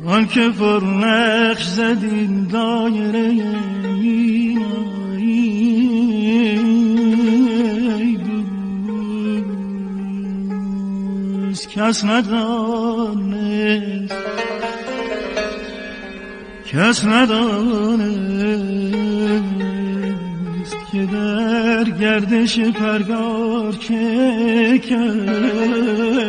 آن که پر نقش زدین دایره ای دوست کس ندانست که در گردش پرگار که کرد